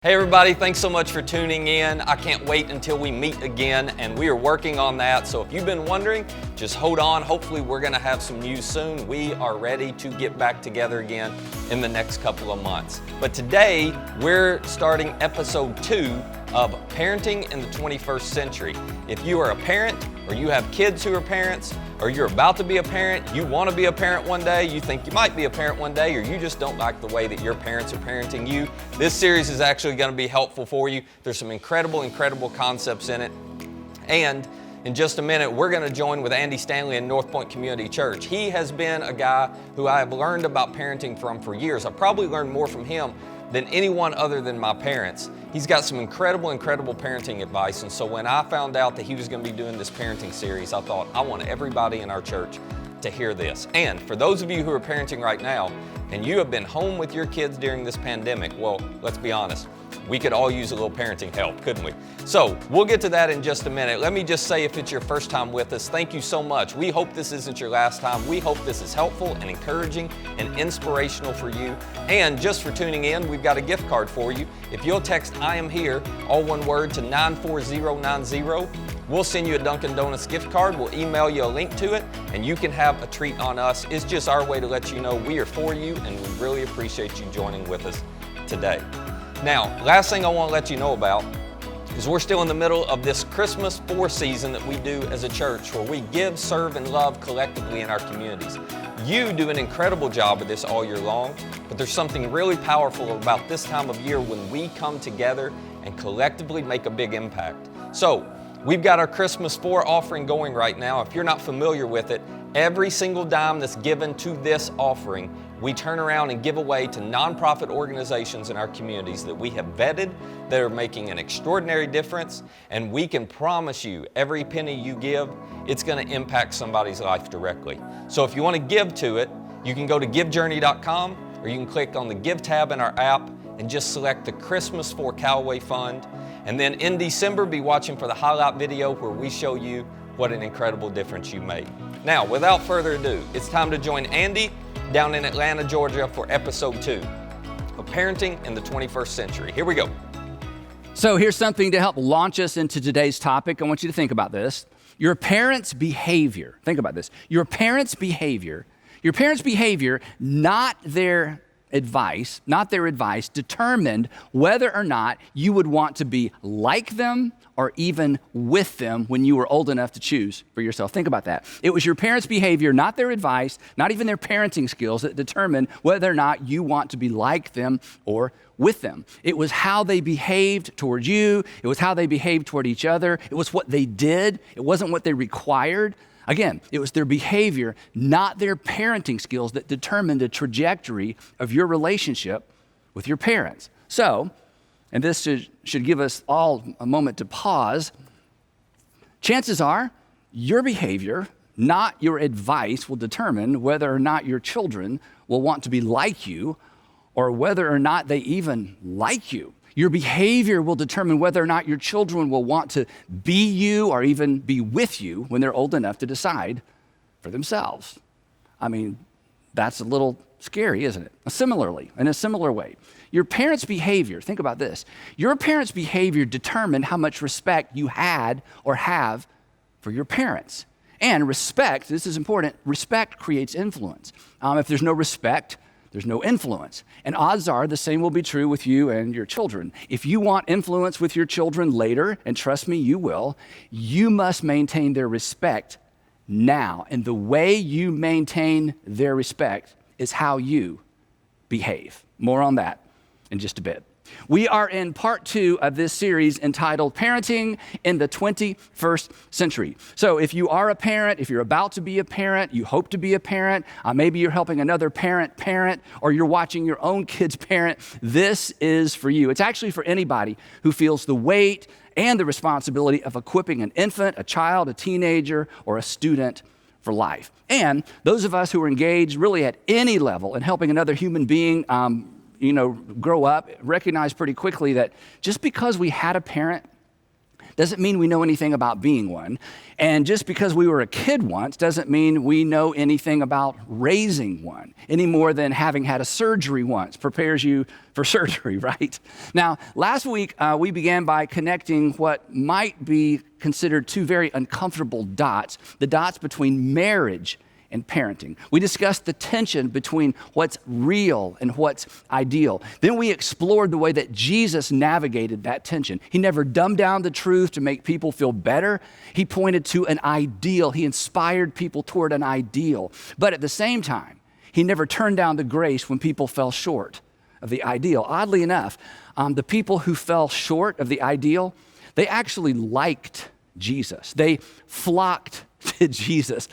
Hey everybody, thanks so much for tuning in. I can't wait until we meet again, and we are working on that. So if you've been wondering, just hold on. Hopefully we're gonna have some news soon. We are ready to get back together again in the next couple of months. But today, we're starting episode 2 of Parenting in the 21st Century. If you are a parent, or you have kids who are parents, or you're about to be a parent, you want to be a parent one day, you think you might be a parent one day, or you just don't like the way that your parents are parenting you, this series is actually going to be helpful for you. There's some incredible concepts in it. And in just a minute, we're going to join with Andy Stanley in North Point Community Church. He has been a guy who I have learned about parenting from for years. I probably learned more from him than anyone other than my parents. He's got some incredible parenting advice. And so when I found out that he was going to be doing this parenting series, I thought, I want everybody in our church to hear this. And for those of you who are parenting right now, and you have been home with your kids during this pandemic, well, let's be honest, we could all use a little parenting help, couldn't we? So we'll get to that in just a minute. Let me just say, if it's your first time with us, thank you so much. We hope this isn't your last time. We hope this is helpful and encouraging and inspirational for you. And just for tuning in, we've got a gift card for you. If you'll text I am here, all one word, to 94090, we'll send you a Dunkin' Donuts gift card. We'll email you a link to it, and you can have a treat on us. It's just our way to let you know we are for you, and we really appreciate you joining with us today. Now, last thing I want to let you know about is we're still in the middle of this Christmas 4 season that we do as a church, where we give, serve, and love collectively in our communities. You do an incredible job of this all year long, but there's something really powerful about this time of year when we come together and collectively make a big impact. So, we've got our Christmas 4 offering going right now. If you're not familiar with it, every single dime that's given to this offering, we turn around and give away to nonprofit organizations in our communities that we have vetted, that are making an extraordinary difference, and we can promise you every penny you give, it's going to impact somebody's life directly. So if you want to give to it, you can go to givejourney.com, or you can click on the Give tab in our app and just select the Christmas 4 Callaway Fund. And then in December, be watching for the highlight video where we show you what an incredible difference you made. Now, without further ado, it's time to join Andy down in Atlanta, Georgia for episode 2 of Parenting in the 21st Century. Here we go. So here's something to help launch us into today's topic. I want you to think about this. Your parents' behavior, think about this. Your parents' behavior, not their advice, determined whether or not you would want to be like them or even with them when you were old enough to choose for yourself. Think about that. It was your parents' behavior, not their advice, not even their parenting skills, that determined whether or not you want to be like them or with them. It was how they behaved toward you. It was how they behaved toward each other. It was what they did. It wasn't what they required. Again, it was their behavior, not their parenting skills, that determined the trajectory of your relationship with your parents. So, and this should give us all a moment to pause, chances are your behavior, not your advice, will determine whether or not your children will want to be like you, or whether or not they even like you. Your behavior will determine whether or not your children will want to be you or even be with you when they're old enough to decide for themselves. I mean, that's a little scary, isn't it? Similarly, in a similar way, your parents' behavior, think about this. Your parents' behavior determined how much respect you had or have for your parents. And respect, this is important, respect creates influence. If there's no respect, there's no influence. And odds are the same will be true with you and your children. If you want influence with your children later, and trust me, you will, you must maintain their respect now. And the way you maintain their respect is how you behave. More on that in just a bit. We are in part 2 of this series entitled Parenting in the 21st Century. So if you are a parent, if you're about to be a parent, you hope to be a parent, maybe you're helping another parent, or you're watching your own kids parent, this is for you. It's actually for anybody who feels the weight and the responsibility of equipping an infant, a child, a teenager, or a student for life. And those of us who are engaged really at any level in helping another human being grow up, recognize pretty quickly that just because we had a parent doesn't mean we know anything about being one. And just because we were a kid once doesn't mean we know anything about raising one, any more than having had a surgery once prepares you for surgery, right? Now, last week, we began by connecting what might be considered two very uncomfortable dots, the dots between marriage and parenting. We discussed the tension between what's real and what's ideal. Then we explored the way that Jesus navigated that tension. He never dumbed down the truth to make people feel better. He pointed to an ideal. He inspired people toward an ideal. But at the same time, he never turned down the grace when people fell short of the ideal. Oddly enough, the people who fell short of the ideal, they actually liked Jesus. They flocked to Jesus.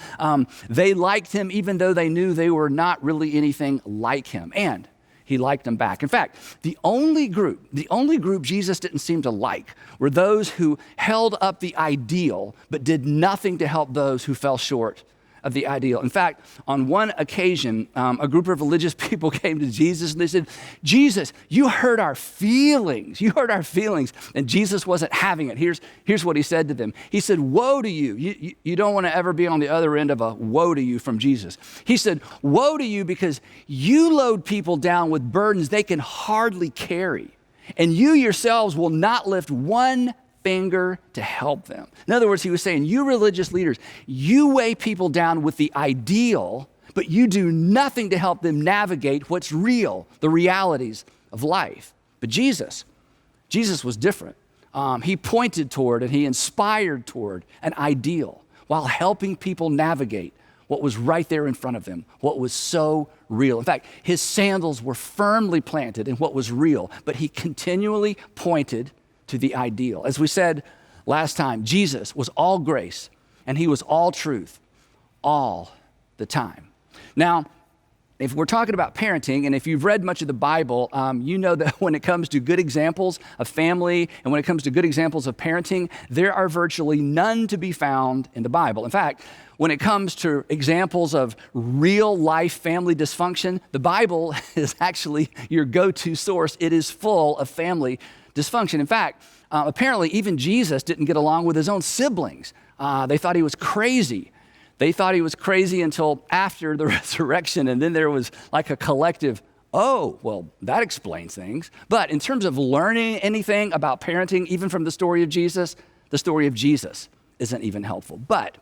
They liked him even though they knew they were not really anything like him. And he liked them back. In fact, the only group Jesus didn't seem to like were those who held up the ideal but did nothing to help those who fell short of the ideal. In fact, on one occasion, a group of religious people came to Jesus and they said, Jesus, you hurt our feelings. You hurt our feelings. And Jesus wasn't having it. Here's what he said to them. He said, woe to you. You don't want to ever be on the other end of a woe to you from Jesus. He said, woe to you because you load people down with burdens they can hardly carry. And you yourselves will not lift one finger to help them. In other words, he was saying, you religious leaders, you weigh people down with the ideal, but you do nothing to help them navigate what's real, the realities of life. But Jesus was different. He pointed toward and he inspired toward an ideal while helping people navigate what was right there in front of them, what was so real. In fact, his sandals were firmly planted in what was real, but he continually pointed to the ideal. As we said last time, Jesus was all grace and he was all truth all the time. Now, if we're talking about parenting, and if you've read much of the Bible, you know that when it comes to good examples of family and when it comes to good examples of parenting, there are virtually none to be found in the Bible. In fact, when it comes to examples of real life family dysfunction, the Bible is actually your go-to source. It is full of family dysfunction. In fact, apparently even Jesus didn't get along with his own siblings. They thought he was crazy. They thought he was crazy until after the resurrection, and then there was like a collective, oh, well, that explains things. But in terms of learning anything about parenting, even from the story of Jesus isn't even helpful. But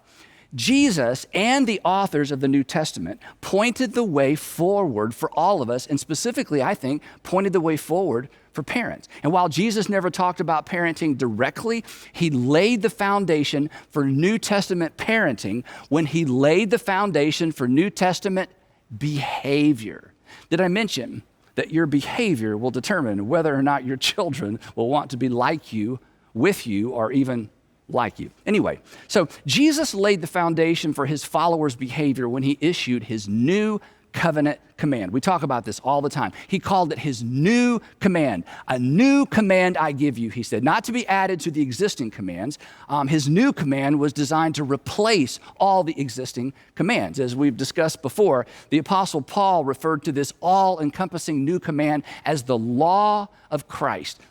Jesus and the authors of the New Testament pointed the way forward for all of us, and specifically, I think, pointed the way forward for parents. And while Jesus never talked about parenting directly, he laid the foundation for New Testament parenting when he laid the foundation for New Testament behavior. Did I mention that your behavior will determine whether or not your children will want to be like you, with you, or even like you? Anyway, so Jesus laid the foundation for his followers' behavior when he issued his new covenant command. We talk about this all the time. He called it his new command. A new command I give you, he said, not to be added to the existing commands. His new command was designed to replace all the existing commands. As we've discussed before, the Apostle Paul referred to this all-encompassing new command as the law of Christ,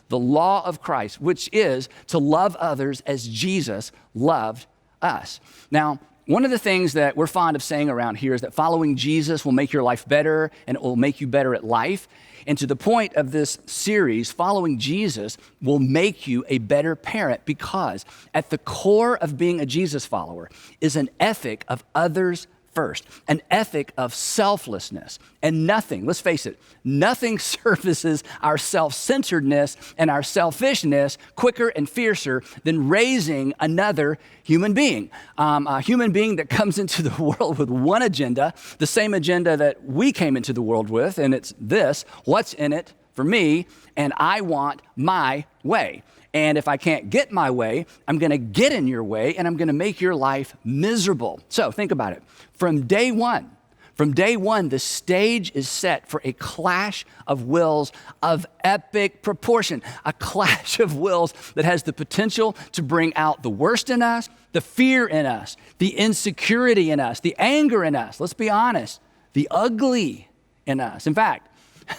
which is to love others as Jesus loved us. Now, one of the things that we're fond of saying around here is that following Jesus will make your life better and it will make you better at life. And to the point of this series, following Jesus will make you a better parent because at the core of being a Jesus follower is an ethic of others first, an ethic of selflessness. And nothing, let's face it, nothing services our self-centeredness and our selfishness quicker and fiercer than raising another human being. A human being that comes into the world with one agenda, the same agenda that we came into the world with, and it's this: what's in it for me, and I want my way. And if I can't get my way, I'm going to get in your way and I'm going to make your life miserable. So think about it. From day one, the stage is set for a clash of wills of epic proportion, a clash of wills that has the potential to bring out the worst in us, the fear in us, the insecurity in us, the anger in us, let's be honest, the ugly in us. In fact,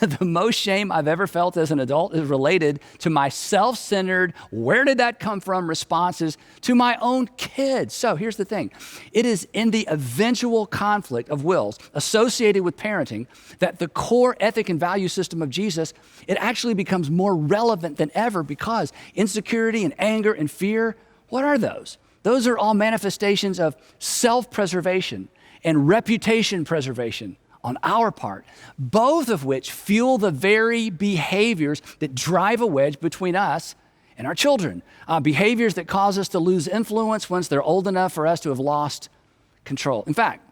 The most shame I've ever felt as an adult is related to my self-centered, where did that come from responses to my own kids. So here's the thing. It is in the eventual conflict of wills associated with parenting that the core ethic and value system of Jesus, it actually becomes more relevant than ever, because insecurity and anger and fear, what are those? Those are all manifestations of self-preservation and reputation preservation on our part, both of which fuel the very behaviors that drive a wedge between us and our children. Behaviors that cause us to lose influence once they're old enough for us to have lost control. In fact,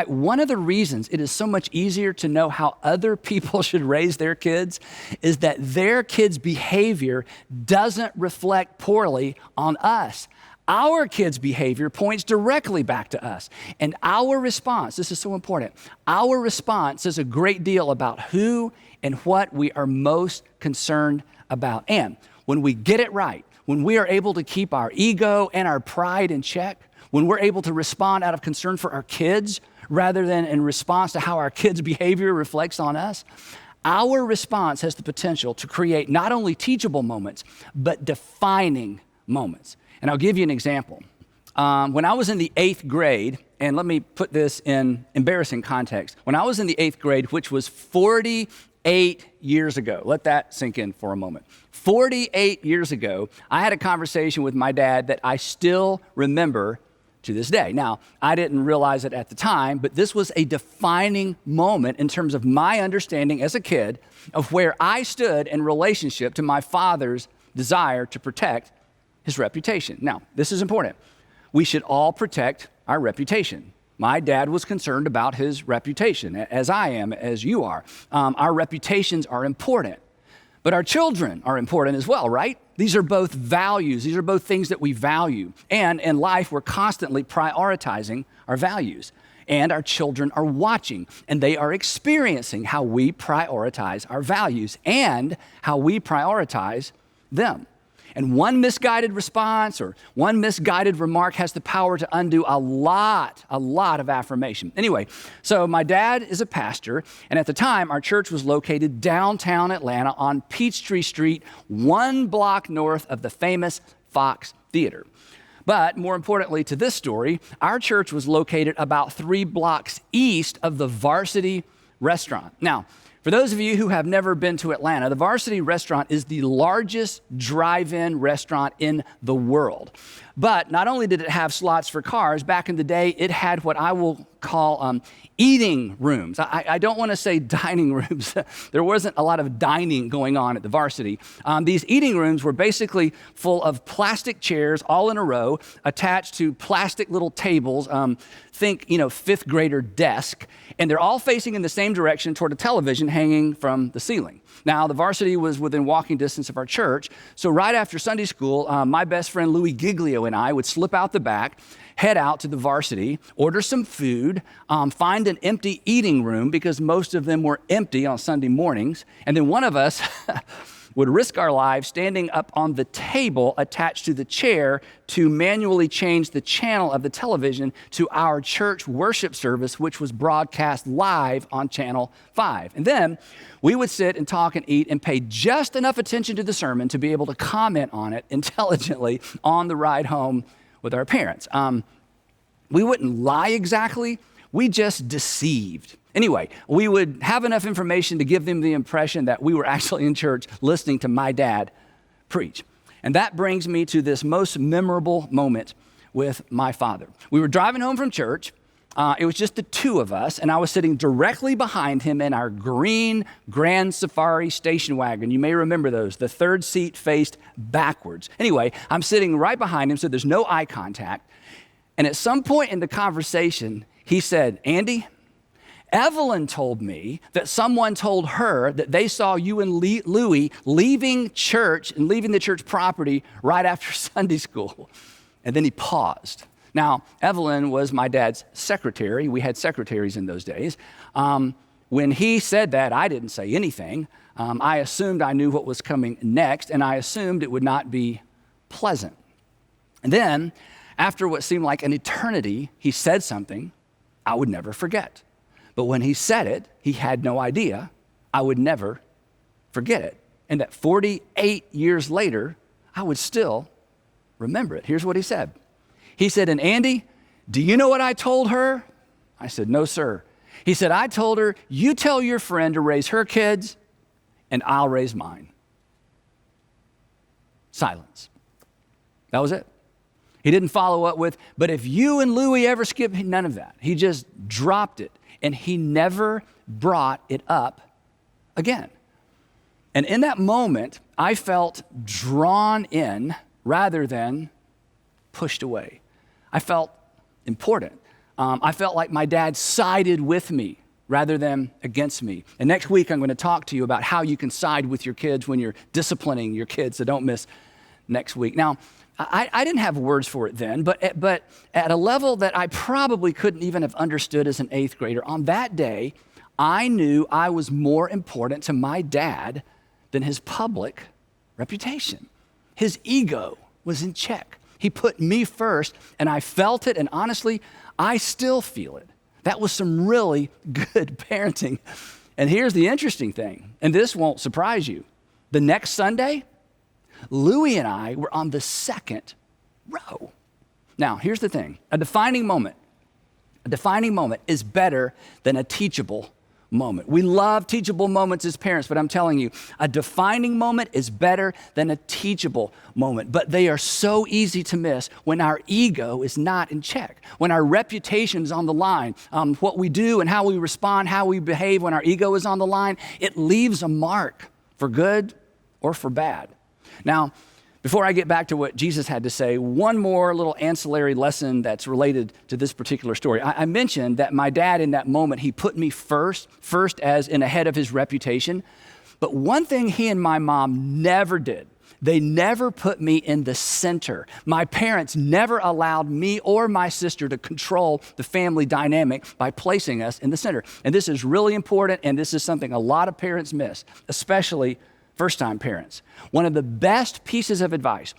one of the reasons it is so much easier to know how other people should raise their kids is that their kids' behavior doesn't reflect poorly on us. Our kids' behavior points directly back to us. And our response, this is so important, our response says a great deal about who and what we are most concerned about. And when we get it right, when we are able to keep our ego and our pride in check, when we're able to respond out of concern for our kids rather than in response to how our kids' behavior reflects on us, our response has the potential to create not only teachable moments, but defining moments. And I'll give you an example. When I was in the 8th grade, and let me put this in embarrassing context. When I was in the 8th grade, which was 48 years ago, let that sink in for a moment. 48 years ago, I had a conversation with my dad that I still remember to this day. Now, I didn't realize it at the time, but this was a defining moment in terms of my understanding as a kid of where I stood in relationship to my father's desire to protect his reputation. Now, this is important. We should all protect our reputation. My dad was concerned about his reputation, as I am, as you are. Our reputations are important, but our children are important as well, right? These are both values. These are both things that we value. And in life, we're constantly prioritizing our values. And our children are watching, and they are experiencing how we prioritize our values and how we prioritize them. And one misguided response or one misguided remark has the power to undo a lot of affirmation. Anyway, so my dad is a pastor, and at the time, our church was located downtown Atlanta on Peachtree Street, 1 block north of the famous Fox Theater. But more importantly to this story, our church was located about 3 blocks east of the Varsity Restaurant. Now, for those of you who have never been to Atlanta, the Varsity Restaurant is the largest drive-in restaurant in the world. But not only did it have slots for cars, back in the day, it had what I will call eating rooms. I don't want to say dining rooms. There wasn't a lot of dining going on at the Varsity. These eating rooms were basically full of plastic chairs all in a row, attached to plastic little tables, think, 5th grader desk, and they're all facing in the same direction toward a television hanging from the ceiling. Now, the Varsity was within walking distance of our church, so right after Sunday school, my best friend Louis Giglio and I would slip out the back, head out to the Varsity, order some food, find an empty eating room because most of them were empty on Sunday mornings, and then one of us would risk our lives standing up on the table attached to the chair to manually change the channel of the television to our church worship service, which was broadcast live on Channel 5. And then we would sit and talk and eat and pay just enough attention to the sermon to be able to comment on it intelligently on the ride home with our parents. We wouldn't lie exactly, we just deceived. Anyway, we would have enough information to give them the impression that we were actually in church listening to my dad preach. And that brings me to this most memorable moment with my father. We were driving home from church. It was just the two of us, and I was sitting directly behind him in our green Grand Safari station wagon. You may remember those. The third seat faced backwards. Anyway, I'm sitting right behind him, so there's no eye contact. And at some point in the conversation, he said, "Andy, Evelyn told me that someone told her that they saw you and Louie leaving church and leaving the church property right after Sunday school." And then he paused. Now, Evelyn was my dad's secretary. We had secretaries in those days. When he said that, I didn't say anything. I assumed I knew what was coming next, and I assumed it would not be pleasant. And then, after what seemed like an eternity, he said something I would never forget. But when he said it, he had no idea I would never forget it. And that 48 years later, I would still remember it. Here's what he said. He said, and Andy, do you know what I told her? I said, no, sir. He said, I told her, you tell your friend to raise her kids and I'll raise mine. Silence. That was it. He didn't follow up with, but if you and Louie ever skip, none of that. He just dropped it and he never brought it up again. And in that moment, I felt drawn in rather than pushed away. I felt important. I felt like my dad sided with me rather than against me. And next week, I'm going to talk to you about how you can side with your kids when you're disciplining your kids, so don't miss next week. Now, I didn't have words for it then, but at a level that I probably couldn't even have understood as an 8th grader, on that day, I knew I was more important to my dad than his public reputation. His ego was in check. He put me first, and I felt it, and honestly, I still feel it. That was some really good parenting. And here's the interesting thing, and this won't surprise you. The next Sunday, Louie and I were on the 2nd row. Now, here's the thing. A defining moment is better than a teachable moment. We love teachable moments as parents, but I'm telling you, a defining moment is better than a teachable moment. But they are so easy to miss when our ego is not in check, when our reputation is on the line. What we do and how we respond, how we behave when our ego is on the line, it leaves a mark for good or for bad. Now, before I get back to what Jesus had to say, one more little ancillary lesson that's related to this particular story. I mentioned that my dad in that moment, he put me first as in ahead of his reputation. But one thing he and my mom never did, they never put me in the center. My parents never allowed me or my sister to control the family dynamic by placing us in the center. And this is really important, and this is something a lot of parents miss, especially first-time parents. One of the best pieces of advice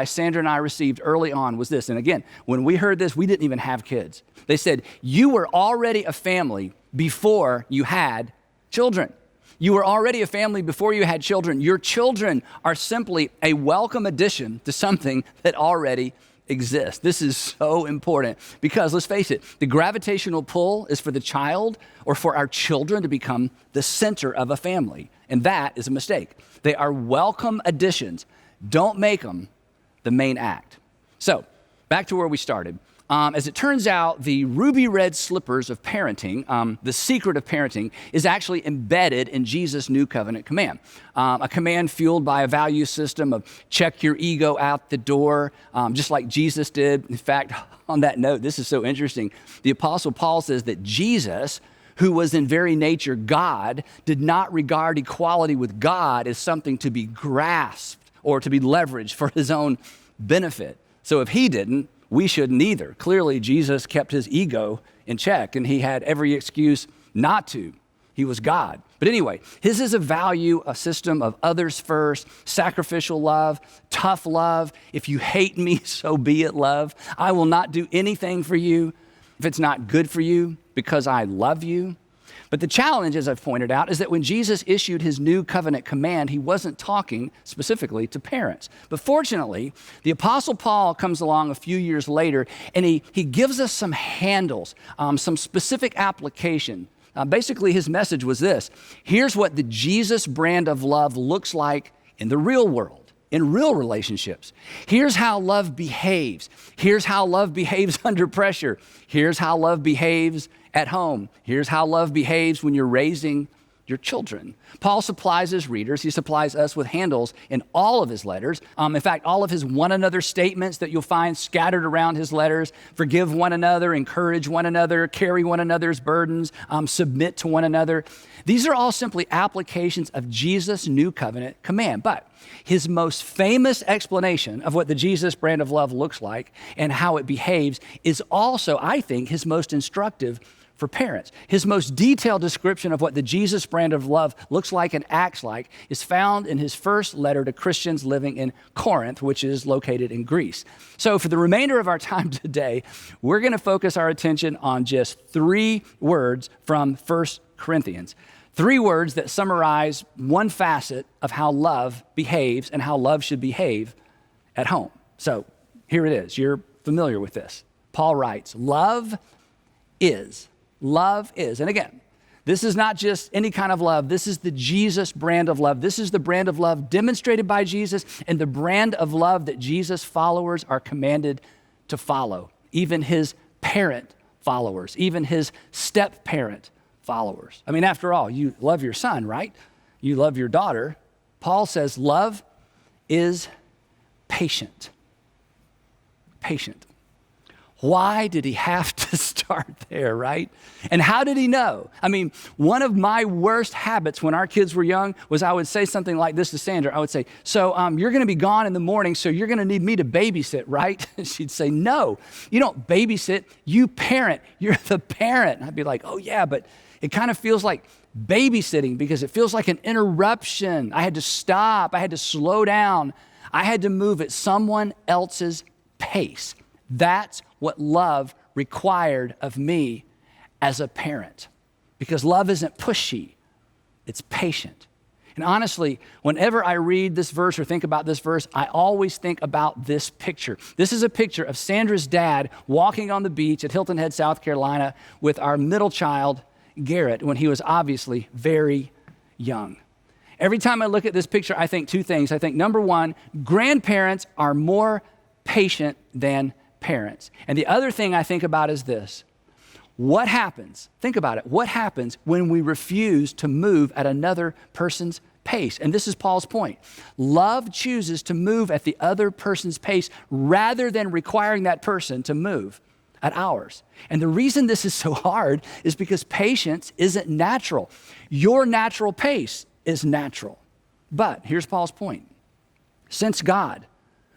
Sandra and I received early on was this. And again, when we heard this, we didn't even have kids. They said, you were already a family before you had children. You were already a family before you had children. Your children are simply a welcome addition to something that already exists. This is so important because let's face it, the gravitational pull is for the child or for our children to become the center of a family. And that is a mistake. They are welcome additions. Don't make them the main act. So back to where we started. As it turns out, the ruby red slippers of parenting, the secret of parenting, is actually embedded in Jesus' new covenant command. A command fueled by a value system of check your ego out the door, just like Jesus did. In fact, on that note, this is so interesting. The Apostle Paul says that Jesus, who was in very nature God, did not regard equality with God as something to be grasped or to be leveraged for his own benefit. So if he didn't, we shouldn't either. Clearly, Jesus kept his ego in check, and he had every excuse not to. He was God. But anyway, his is a system of others first, sacrificial love, tough love. If you hate me, so be it love. I will not do anything for you if it's not good for you because I love you. But the challenge, as I've pointed out, is that when Jesus issued his new covenant command, he wasn't talking specifically to parents. But fortunately, the Apostle Paul comes along a few years later, and he gives us some handles, some specific application. Basically, his message was this. Here's what the Jesus brand of love looks like in the real world, in real relationships. Here's how love behaves. Here's how love behaves under pressure. Here's how love behaves at home. Here's how love behaves when you're raising your children. Paul supplies his readers, he supplies us with handles in all of his letters. In fact, all of his one another statements that you'll find scattered around his letters, forgive one another, encourage one another, carry one another's burdens, submit to one another. These are all simply applications of Jesus' new covenant command. But his most famous explanation of what the Jesus brand of love looks like and how it behaves is also, I think, his most instructive for parents. His most detailed description of what the Jesus brand of love looks like and acts like is found in his first letter to Christians living in Corinth, which is located in Greece. So for the remainder of our time today, we're going to focus our attention on just 3 words from 1 Corinthians. 3 words that summarize one facet of how love behaves and how love should behave at home. So here it is. You're familiar with this. Paul writes, love is. And again, this is not just any kind of love. This is the Jesus brand of love. This is the brand of love demonstrated by Jesus and the brand of love that Jesus' followers are commanded to follow. Even his parent followers, even his step-parent followers. I mean, after all, you love your son, right? You love your daughter. Paul says love is patient. Patient. Why did he have to start there, right? And how did he know? I mean, one of my worst habits when our kids were young was I would say something like this to Sandra. I would say, so you're going to be gone in the morning, so you're going to need me to babysit, right? She'd say, no, you don't babysit, you parent. You're the parent. I'd be like, oh yeah, but it kind of feels like babysitting because it feels like an interruption. I had to stop. I had to slow down. I had to move at someone else's pace. That's what love required of me as a parent, because love isn't pushy, it's patient. And honestly, whenever I read this verse or think about this verse, I always think about this picture. This is a picture of Sandra's dad walking on the beach at Hilton Head, South Carolina with our middle child, Garrett, when he was obviously very young. Every time I look at this picture, I think 2 things. I think, number 1, grandparents are more patient than parents. And the other thing I think about is this. What happens, think about it, what happens when we refuse to move at another person's pace? And this is Paul's point. Love chooses to move at the other person's pace rather than requiring that person to move at ours. And the reason this is so hard is because patience isn't natural. Your natural pace is natural. But here's Paul's point. Since God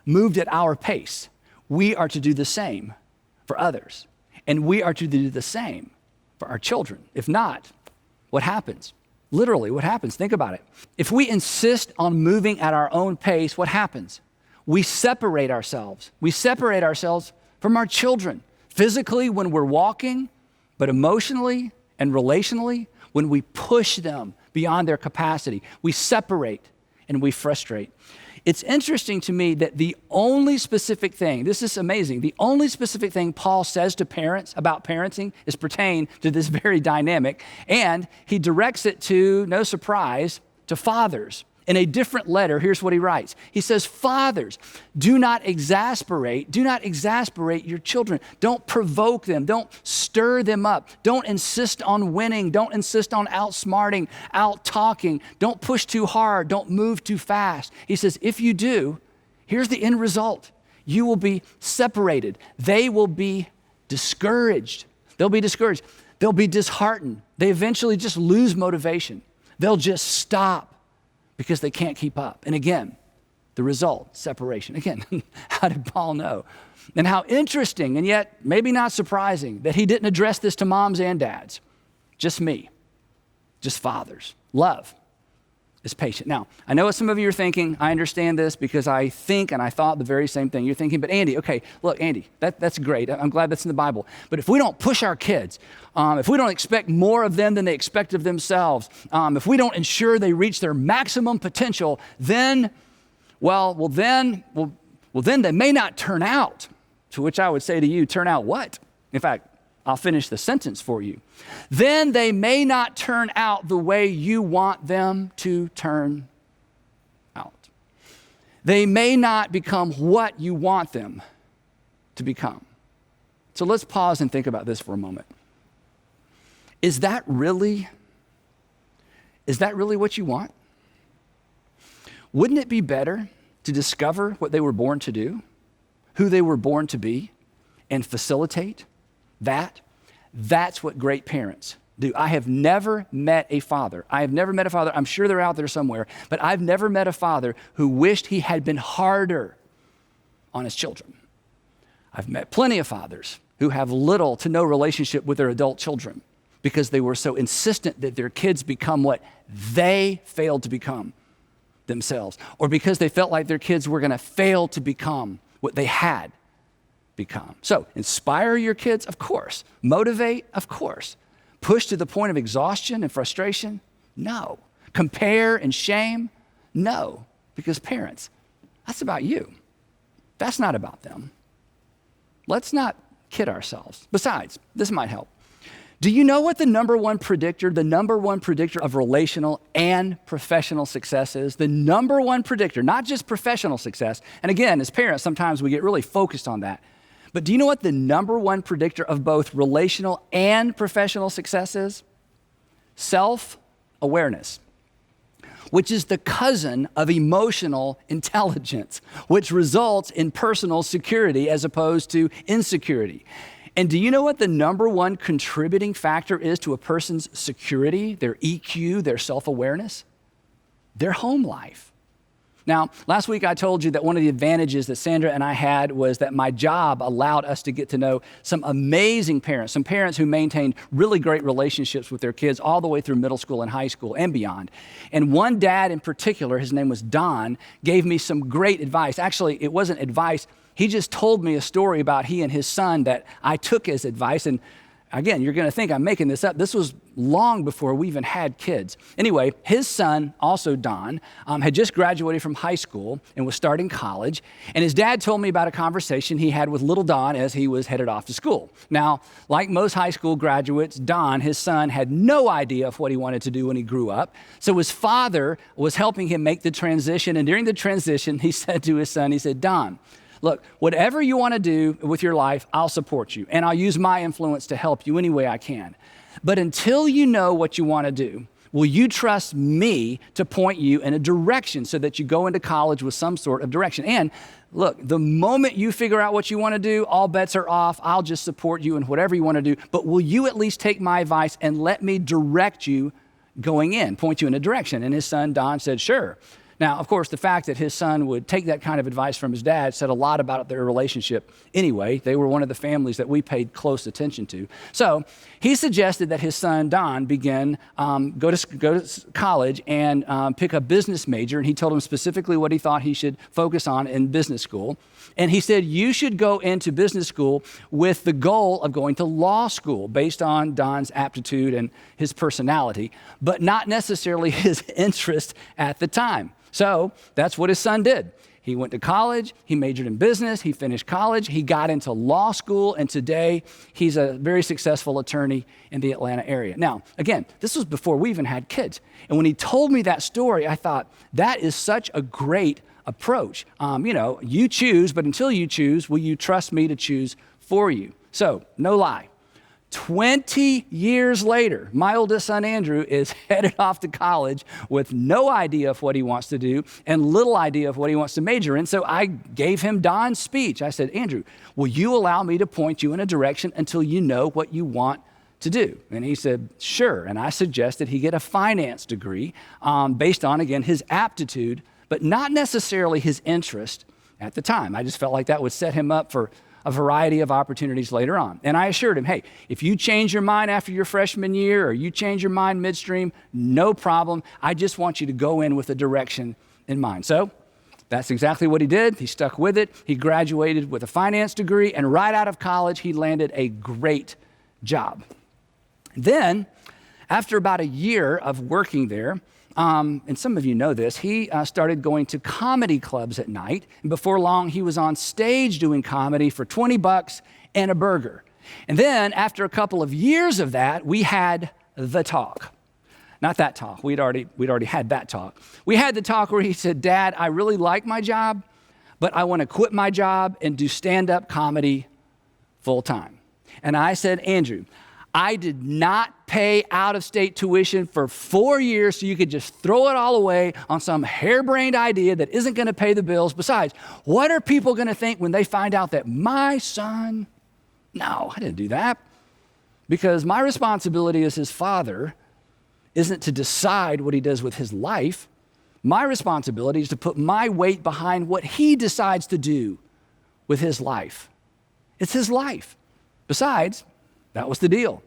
moved at our pace, we are to do the same for others. And we are to do the same for our children. If not, what happens? Literally, what happens? Think about it. If we insist on moving at our own pace, what happens? We separate ourselves. We separate ourselves from our children. Physically, when we're walking, but emotionally and relationally, when we push them beyond their capacity, we separate and we frustrate. It's interesting to me that the only specific thing, this is amazing, the only specific thing Paul says to parents about parenting is pertain to this very dynamic, and he directs it to, no surprise, to fathers. In a different letter, here's what he writes. He says, fathers, do not exasperate your children. Don't provoke them. Don't stir them up. Don't insist on winning. Don't insist on outsmarting, out-talking. Don't push too hard. Don't move too fast. He says, if you do, here's the end result. You will be separated. They will be discouraged. They'll be discouraged. They'll be disheartened. They eventually just lose motivation. They'll just stop because they can't keep up. And again, the result, separation. Again, how did Paul know? And how interesting, and yet maybe not surprising, that he didn't address this to moms and dads. Just me, just fathers. Love is patient. Now, I know what some of you are thinking. I understand this because I think and I thought the very same thing. You're thinking, but Andy, okay, look, Andy, that's great. I'm glad that's in the Bible. But if we don't push our kids, if we don't expect more of them than they expect of themselves, if we don't ensure they reach their maximum potential, then they may not turn out. To which I would say to you, turn out what? In fact, I'll finish the sentence for you. Then they may not turn out the way you want them to turn out. They may not become what you want them to become. So let's pause and think about this for a moment. Is that really what you want? Wouldn't it be better to discover what they were born to do, who they were born to be, and facilitate that? That's what great parents do. I have never met a father. I'm sure they're out there somewhere, but I've never met a father who wished he had been harder on his children. I've met plenty of fathers who have little to no relationship with their adult children because they were so insistent that their kids become what they failed to become themselves, or because they felt like their kids were going to fail to become what they had become. So inspire your kids, of course. Motivate, of course. Pushed to the point of exhaustion and frustration? No. Compare and shame? No. Because parents, that's about you. That's not about them. Let's not kid ourselves. Besides, this might help. Do you know what the number one predictor of relational and professional success is? The number one predictor, not just professional success. And again, as parents, sometimes we get really focused on that. But do you know what the number one predictor of both relational and professional success is? Self-awareness, which is the cousin of emotional intelligence, which results in personal security as opposed to insecurity. And do you know what the number one contributing factor is to a person's security, their EQ, their self-awareness? Their home life. Now, last week I told you that one of the advantages that Sandra and I had was that my job allowed us to get to know some amazing parents, some parents who maintained really great relationships with their kids all the way through middle school and high school and beyond. And one dad in particular, his name was Don, gave me some great advice. Actually, it wasn't advice. He just told me a story about he and his son that I took as advice. And again, you're going to think I'm making this up. This was long before we even had kids. Anyway, his son, also Don, had just graduated from high school and was starting college. And his dad told me about a conversation he had with little Don as he was headed off to school. Now, like most high school graduates, Don, his son, had no idea of what he wanted to do when he grew up. So his father was helping him make the transition. And during the transition, he said to his son, he said, Don, look, whatever you want to do with your life, I'll support you. And I'll use my influence to help you any way I can. But until you know what you want to do, will you trust me to point you in a direction so that you go into college with some sort of direction? And look, the moment you figure out what you want to do, all bets are off. I'll just support you in whatever you want to do. But will you at least take my advice and let me direct you going in, point you in a direction? And his son, Don, said, sure. Now, of course, the fact that his son would take that kind of advice from his dad said a lot about their relationship anyway. They were one of the families that we paid close attention to. So he suggested that his son, Don, begin, go to college and pick a business major. And he told him specifically what he thought he should focus on in business school. And he said, you should go into business school with the goal of going to law school based on Don's aptitude and his personality, but not necessarily his interest at the time. So that's what his son did. He went to college, he majored in business, he finished college, he got into law school, and today he's a very successful attorney in the Atlanta area. Now, again, this was before we even had kids. And when he told me that story, I thought, that is such a great approach. You choose, but until you choose, will you trust me to choose for you? So, no lie. 20 years later, my oldest son, Andrew, is headed off to college with no idea of what he wants to do and little idea of what he wants to major in. So I gave him Don's speech. I said, Andrew, will you allow me to point you in a direction until you know what you want to do? And he said, sure. And I suggested he get a finance degree based on, again, his aptitude, but not necessarily his interest at the time. I just felt like that would set him up for a variety of opportunities later on. And I assured him, hey, if you change your mind after your freshman year or you change your mind midstream, no problem. I just want you to go in with a direction in mind. So that's exactly what he did. He stuck with it. He graduated with a finance degree, and right out of college, he landed a great job. Then, after about a year of working there, and some of you know this, he started going to comedy clubs at night. And before long, he was on stage doing comedy for $20 and a burger. And then after a couple of years of that, we had the talk. Not that talk. We'd already had that talk. We had the talk where he said, Dad, I really like my job, but I want to quit my job and do stand-up comedy full time. And I said, Andrew, I did not pay out-of-state tuition for 4 years so you could just throw it all away on some harebrained idea that isn't going to pay the bills. Besides, what are people going to think when they find out that my son... No, I didn't do that. Because my responsibility as his father isn't to decide what he does with his life. My responsibility is to put my weight behind what he decides to do with his life. It's his life. Besides, that was the deal.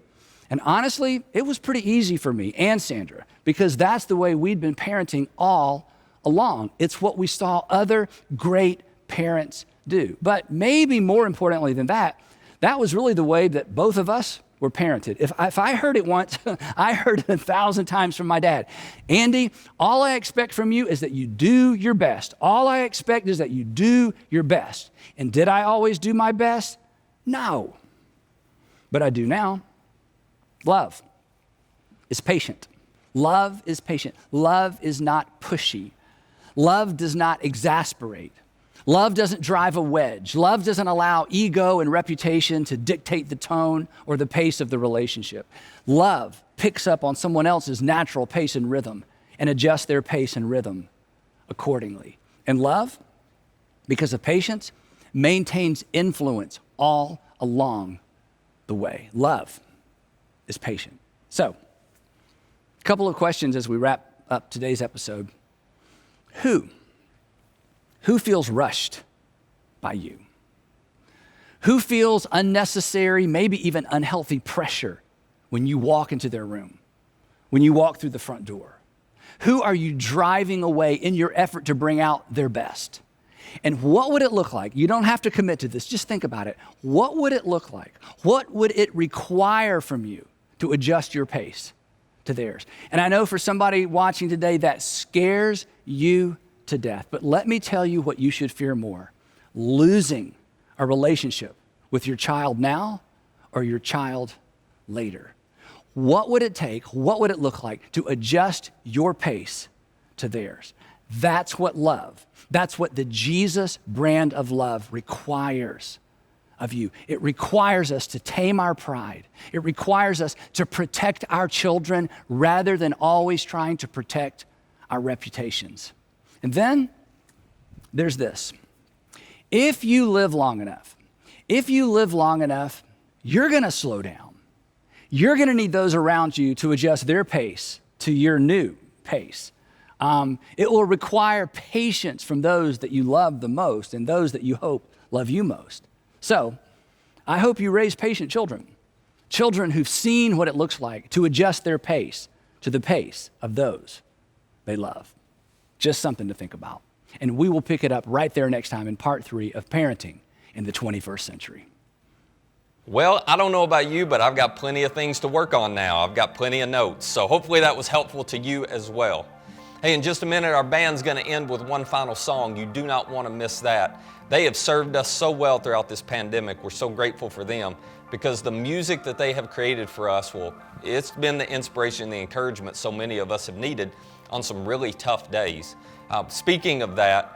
And honestly, it was pretty easy for me and Sandra because that's the way we'd been parenting all along. It's what we saw other great parents do. But maybe more importantly than that, that was really the way that both of us were parented. If I heard it once, I heard it 1,000 times from my dad. Andy, all I expect from you is that you do your best. All I expect is that you do your best. And did I always do my best? No. But I do now. Love is patient. Love is patient. Love is not pushy. Love does not exasperate. Love doesn't drive a wedge. Love doesn't allow ego and reputation to dictate the tone or the pace of the relationship. Love picks up on someone else's natural pace and rhythm and adjusts their pace and rhythm accordingly. And love, because of patience, maintains influence all along the way. Love is patient. So, a couple of questions as we wrap up today's episode. Who feels rushed by you? Who feels unnecessary, maybe even unhealthy pressure when you walk into their room, when you walk through the front door? Who are you driving away in your effort to bring out their best? And what would it look like? You don't have to commit to this, just think about it. What would it look like? What would it require from you to adjust your pace to theirs? And I know for somebody watching today that scares you to death. But let me tell you what you should fear more: losing a relationship with your child now or your child later. What would it take? What would it look like to adjust your pace to theirs? That's what love, that's what the Jesus brand of love requires of you. It requires us to tame our pride. It requires us to protect our children rather than always trying to protect our reputations. And then there's this. If you live long enough, you're going to slow down. You're going to need those around you to adjust their pace to your new pace. It will require patience from those that you love the most and those that you hope love you most. So I hope you raise patient children who've seen what it looks like to adjust their pace to the pace of those they love. Just something to think about. And we will pick it up right there next time in part 3 of Parenting in the 21st Century. Well, I don't know about you, but I've got plenty of things to work on now. I've got plenty of notes. So hopefully that was helpful to you as well. Hey, in just a minute, our band's going to end with one final song. You do not want to miss that. They have served us so well throughout this pandemic. We're so grateful for them because the music that they have created for us, it's been the inspiration, the encouragement so many of us have needed on some really tough days. Speaking of that,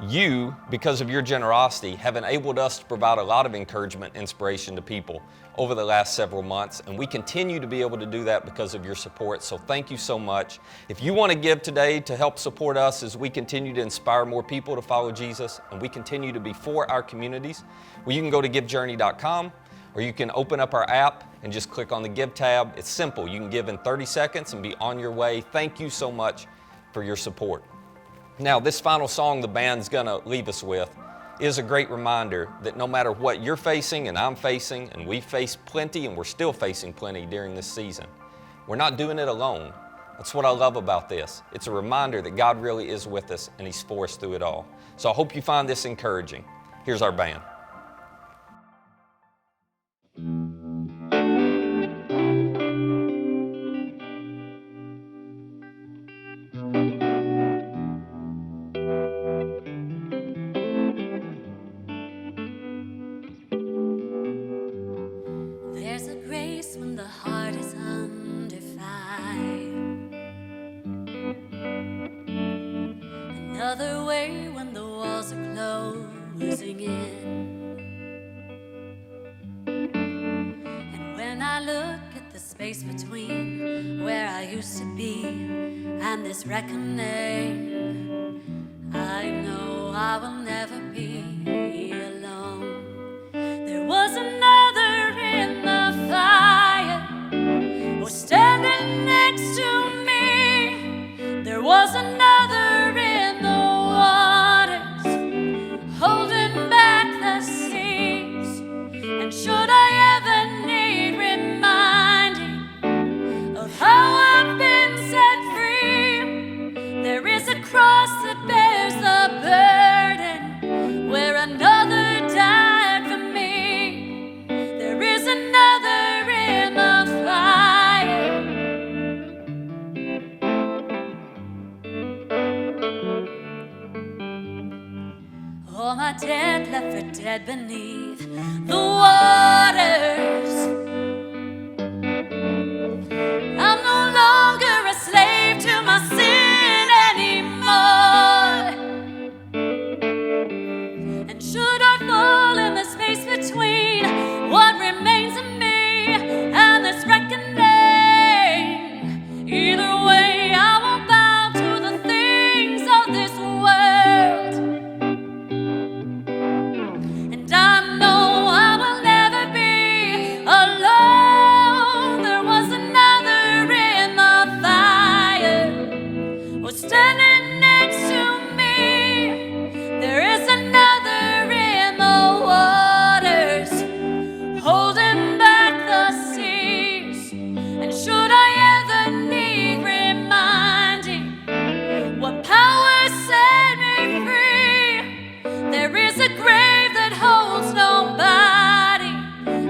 you, because of your generosity, have enabled us to provide a lot of encouragement, inspiration to people over the last several months, and we continue to be able to do that because of your support, so thank you so much. If you want to give today to help support us as we continue to inspire more people to follow Jesus and we continue to be for our communities, well, you can go to givejourney.com, or you can open up our app and just click on the Give tab. It's simple. You can give in 30 seconds and be on your way. Thank you so much for your support. Now, this final song the band's gonna leave us with is a great reminder that no matter what you're facing and I'm facing, and we faced plenty and we're still facing plenty during this season, we're not doing it alone. That's what I love about this. It's a reminder that God really is with us and He's for us through it all. So I hope you find this encouraging. Here's our band. There's a grace when the heart is under fire, another way when the walls are closing in. And when I look at the space between where I used to be and this reckoning, I know I will never be alone. There was another in the fire, was standing next to me. There was another in the waters, holding back the seas. And should I ever need reminding of how I've been set free, there is a cross that bears the burden where All my dead left for dead beneath the waters. I'm no longer a slave to my sin anymore. And should I fall in the space between what remains of me and this reckoning, either way I won't bow to the things of this world. And I know I will never be alone. There was another in the fire, was standing next to me. There is another in the waters, holding back the seas. And should I ever need reminding what power set me free, there is a grave that holds nobody,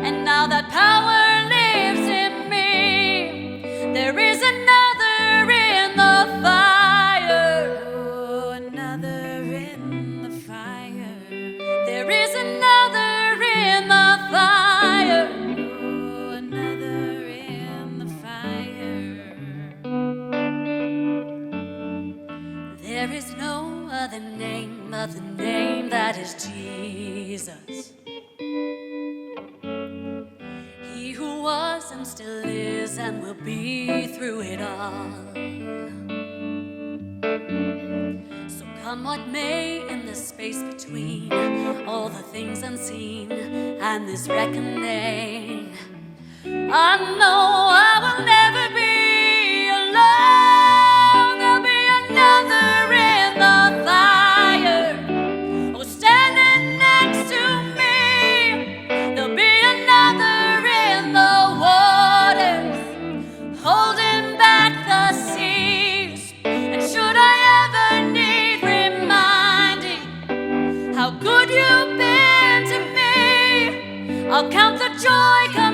and now that power lives in me. There is another in the fire, oh, another in the fire. There is another in the fire, oh, another in the fire. There is no other name but the name that is Jesus. He who was and still is and will be through it all. So come what may in the space between all the things unseen and this reckoning, I know I will never be alone. There'll be another in the fire, oh, standing next to me. There'll be another in the waters, holding back the seas. And should I ever need reminding how good you've been to me, I'll count the joy coming